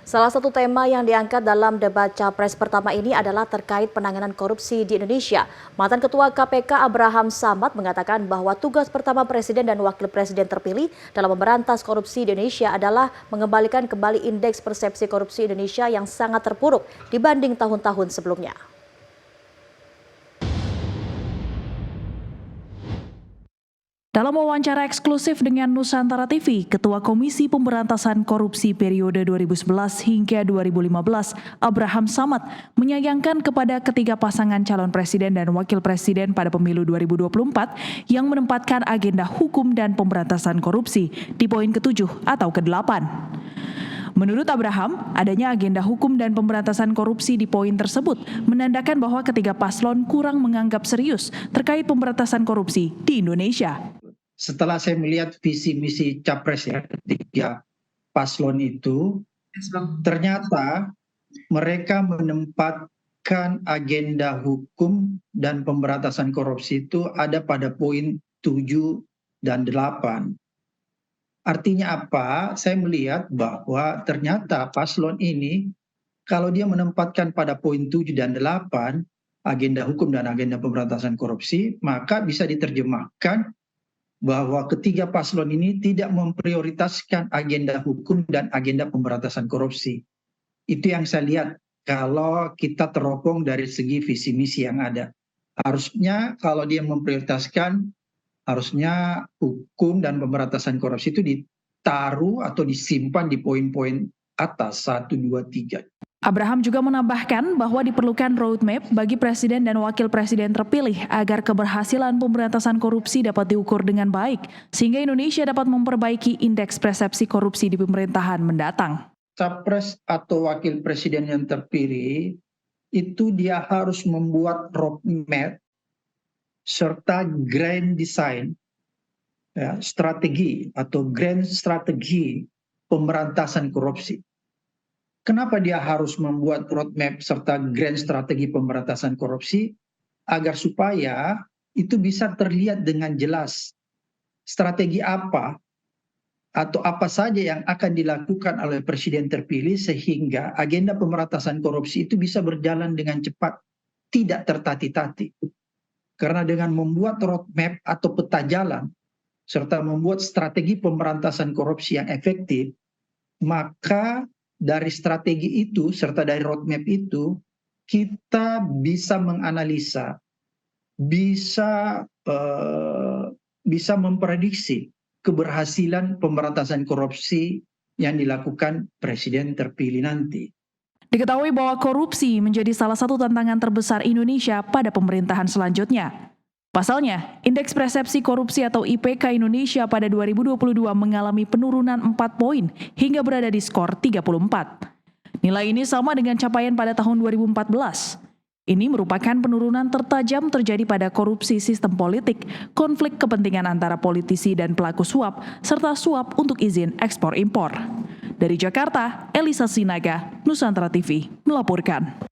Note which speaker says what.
Speaker 1: Salah satu tema yang diangkat dalam debat Capres pertama ini adalah terkait penanganan korupsi di Indonesia. Mantan Ketua KPK Abraham Samad mengatakan bahwa tugas pertama Presiden dan Wakil Presiden terpilih dalam memberantas korupsi di Indonesia adalah mengembalikan kembali indeks persepsi korupsi Indonesia yang sangat terpuruk dibanding tahun-tahun sebelumnya.
Speaker 2: Dalam wawancara eksklusif dengan Nusantara TV, Ketua Komisi Pemberantasan Korupsi periode 2011 hingga 2015, Abraham Samad menyayangkan kepada ketiga pasangan calon presiden dan wakil presiden pada pemilu 2024 yang menempatkan agenda hukum dan pemberantasan korupsi di poin ke-7 atau ke-8. Menurut Abraham, adanya agenda hukum dan pemberantasan korupsi di poin tersebut menandakan bahwa ketiga paslon kurang menganggap serius terkait pemberantasan korupsi di Indonesia.
Speaker 3: Setelah saya melihat visi misi Capres ya, ketiga paslon itu, ternyata mereka menempatkan agenda hukum dan pemberantasan korupsi itu ada pada poin 7 dan 8. Artinya apa? Saya melihat bahwa ternyata paslon ini kalau dia menempatkan pada poin 7 dan 8 agenda hukum dan agenda pemberantasan korupsi, maka bisa diterjemahkan bahwa ketiga paslon ini tidak memprioritaskan agenda hukum dan agenda pemberantasan korupsi. Itu yang saya lihat kalau kita teropong dari segi visi misi yang ada. Harusnya kalau dia memprioritaskan, harusnya hukum dan pemberantasan korupsi itu ditaruh atau disimpan di poin-poin atas 1, 2, 3.
Speaker 2: Abraham juga menambahkan bahwa diperlukan roadmap bagi presiden dan wakil presiden terpilih agar keberhasilan pemberantasan korupsi dapat diukur dengan baik, sehingga Indonesia dapat memperbaiki indeks persepsi korupsi di pemerintahan mendatang.
Speaker 3: Capres atau wakil presiden yang terpilih itu dia harus membuat roadmap serta grand design, ya, strategi atau grand strategi pemberantasan korupsi. Kenapa dia harus membuat roadmap serta grand strategi pemberantasan korupsi? Agar supaya itu bisa terlihat dengan jelas strategi apa atau apa saja yang akan dilakukan oleh presiden terpilih sehingga agenda pemberantasan korupsi itu bisa berjalan dengan cepat, tidak tertati-tati. Karena dengan membuat roadmap atau peta jalan serta membuat strategi pemberantasan korupsi yang efektif, maka dari strategi itu serta dari roadmap itu kita bisa menganalisa, bisa memprediksi keberhasilan pemberantasan korupsi yang dilakukan presiden terpilih nanti.
Speaker 2: Diketahui bahwa korupsi menjadi salah satu tantangan terbesar Indonesia pada pemerintahan selanjutnya. Pasalnya, indeks persepsi korupsi atau IPK Indonesia pada 2022 mengalami penurunan 4 poin hingga berada di skor 34. Nilai ini sama dengan capaian pada tahun 2014. Ini merupakan penurunan tertajam terjadi pada korupsi sistem politik, konflik kepentingan antara politisi dan pelaku suap, serta suap untuk izin ekspor-impor. Dari Jakarta, Elisa Sinaga, Nusantara TV, melaporkan.